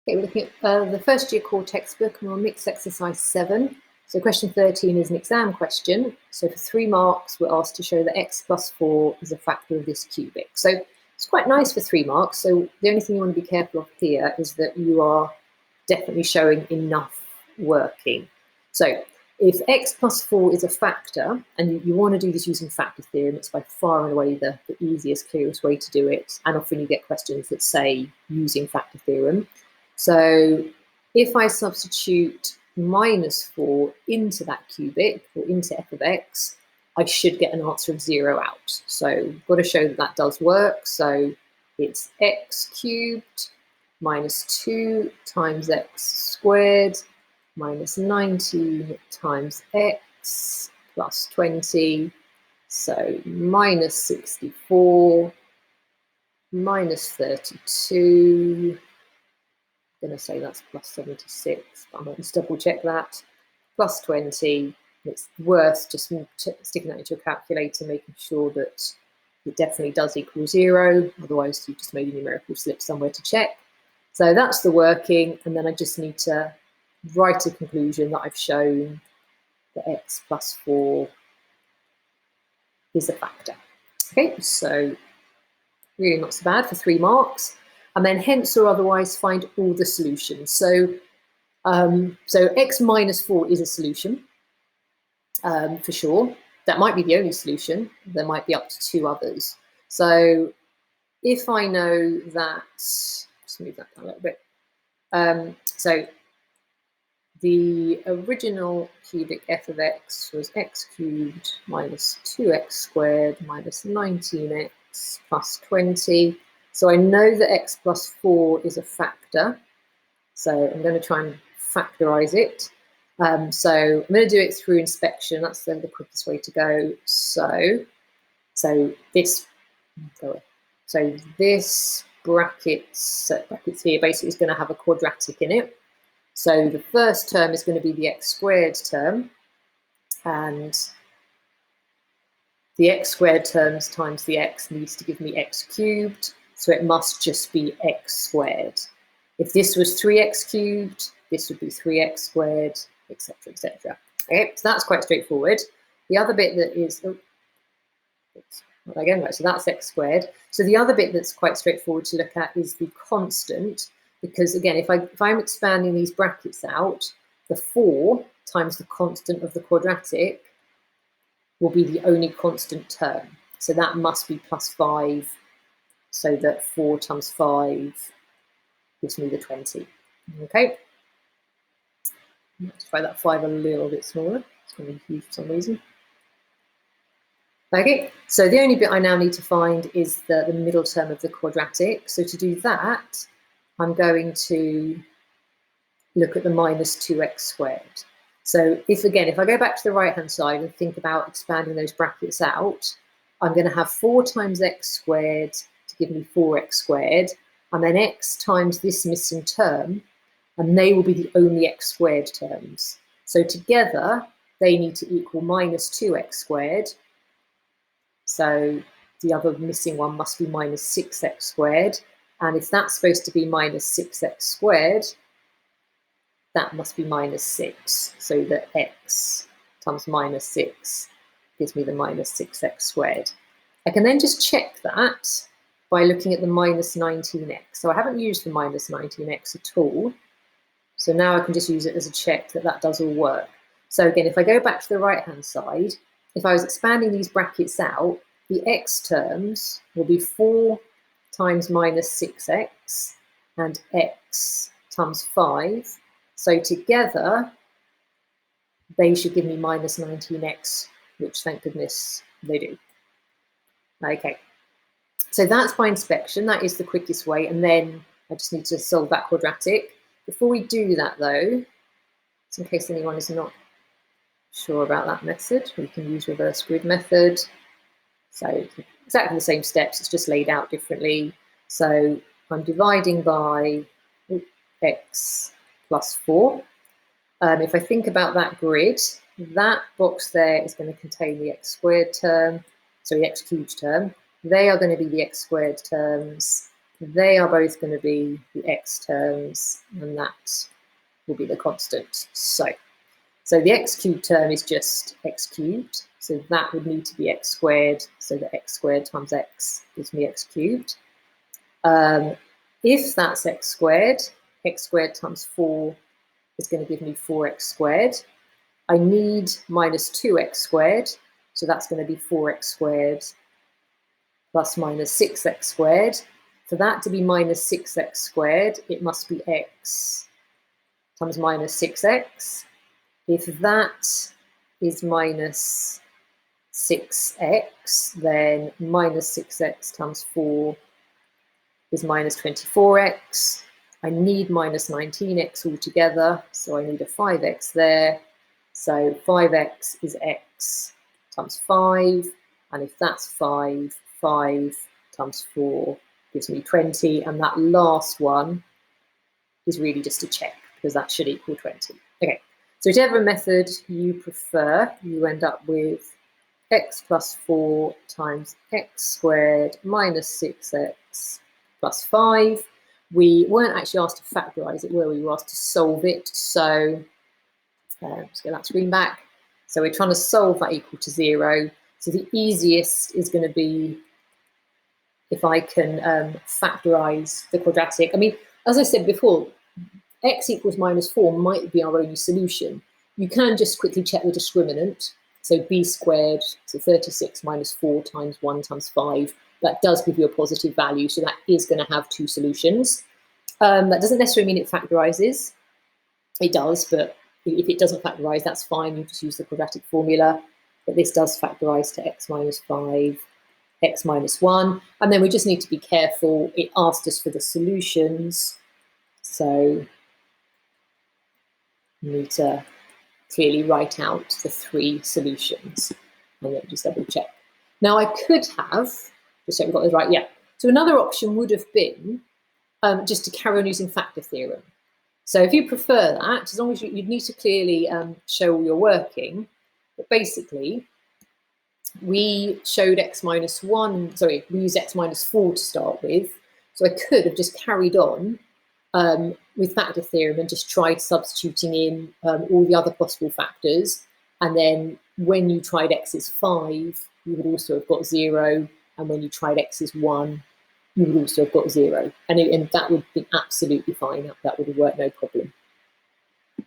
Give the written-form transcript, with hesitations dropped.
Okay, we're looking at the first year core textbook, and we'll mix exercise 7. So question 13 is an exam question. So for 3 marks, we're asked to show that x plus 4 is a factor of this cubic. So it's quite nice for 3 marks. So the only thing you want to be careful of here is that you are definitely showing enough working. So if x plus 4 is a factor, and you want to do this using factor theorem, it's by far and away the easiest, clearest way to do it. And often you get questions that say using factor theorem. So if I substitute minus 4 into that cubic, or into f of x, I should get an answer of 0 out. So I've got to show that that does work. So it's x cubed minus 2 times x squared minus 19 times x plus 20. So minus 64 minus 32. I'm going to say that's plus 76, but I might just double check that. Plus 20. It's worth just sticking that into your calculator, making sure that it definitely does equal 0. Otherwise, you've just made a numerical slip somewhere to check. So that's the working, and then I just need to write a conclusion that I've shown that x plus 4 is a factor. Okay, so really not so bad for 3 marks. And then hence or otherwise find all the solutions. So, so x minus 4 is a solution, for sure. That might be the only solution. There might be up to 2 others. So if I know that, let's move that down a little bit. So the original cubic f of x was x cubed minus 2x squared minus 19x plus 20. So I know that x plus 4 is a factor. So I'm going to try and factorize it. So I'm going to do it through inspection. That's the quickest way to go. So this brackets here basically is going to have a quadratic in it. So the first term is going to be the x squared term, and the x squared terms times the x needs to give me x cubed, so it must just be x squared. If this was 3x cubed, this would be 3x squared, etc., etc. Okay, so that's quite straightforward. The other bit that is, again, right, so that's x squared. So the other bit that's quite straightforward to look at is the constant, because again, if I'm expanding these brackets out, the 4 times the constant of the quadratic will be the only constant term. So that must be plus 5, so that 4 times 5 gives me the 20. Okay. Let's try that 5 a little bit smaller. It's going to be huge for some reason. Okay, so the only bit I now need to find is the middle term of the quadratic. So to do that, I'm going to look at the minus 2x squared. So if I go back to the right-hand side and think about expanding those brackets out, I'm going to have 4 times x squared to give me 4x squared, and then x times this missing term, and they will be the only x squared terms. So together, they need to equal minus 2x squared. So the other missing one must be minus 6x squared. And if that's supposed to be minus 6x squared, that must be minus 6. So that x times minus 6 gives me the minus 6x squared. I can then just check that by looking at the minus 19x. So I haven't used the minus 19x at all. So now I can just use it as a check that that does all work. So again, if I go back to the right-hand side, if I was expanding these brackets out, the x terms will be 4 times minus 6x and x times 5. So together, they should give me minus 19x, which thank goodness they do. Okay, so that's by inspection. That is the quickest way. And then I just need to solve that quadratic. Before we do that though, just in case anyone is not sure about that method, we can use reverse grid method. So exactly the same steps, it's just laid out differently. So I'm dividing by x plus 4. If I think about that grid, that box there is going to contain the x squared term, so the x cubed term. They are going to be the x squared terms. they are both going to be the x terms, and that will be the constant. So the x cubed term is just x cubed, so that would need to be x squared, so that x squared times x gives me x cubed. If that's x squared times 4 is going to give me 4x squared. I need minus 2x squared, so that's going to be 4x squared plus minus 6x squared. For that to be minus 6x squared, it must be x times minus 6x. If that is minus 6x, then minus 6x times 4 is minus 24x. I need minus 19x altogether, so I need a 5x there. So 5x is x times 5, and if that's 5, 5 times 4 gives me 20, and that last one is really just a check, because that should equal 20. Okay, so whichever method you prefer, you end up with x plus 4 times x squared minus 6x plus 5. We weren't actually asked to factorize it, were we? We were asked to solve it. So let's get that screen back. So we're trying to solve that equal to 0. So the easiest is going to be if I can factorize the quadratic. I mean, as I said before, x equals minus 4 might be our only solution. You can just quickly check the discriminant. So b squared, so 36 minus 4 times 1 times 5. That does give you a positive value, so that is going to have 2 solutions. That doesn't necessarily mean it factorizes. It does, but if it doesn't factorize, that's fine. You just use the quadratic formula. But this does factorize to x minus 5, x minus 1. And then we just need to be careful. It asked us for the solutions. So we need to clearly write out the 3 solutions. And then just double check. Now I could have, just so we got this right, yeah. So another option would have been just to carry on using factor theorem. So if you prefer that, as long as you'd need to clearly show you're working, but basically we showed we used x minus 4 to start with. So I could have just carried on with factor theorem and just tried substituting in all the other possible factors. And then when you tried x is 5, you would also have got 0. And when you tried x is 1, you would also have got 0. And that would be absolutely fine. That would have worked, no problem.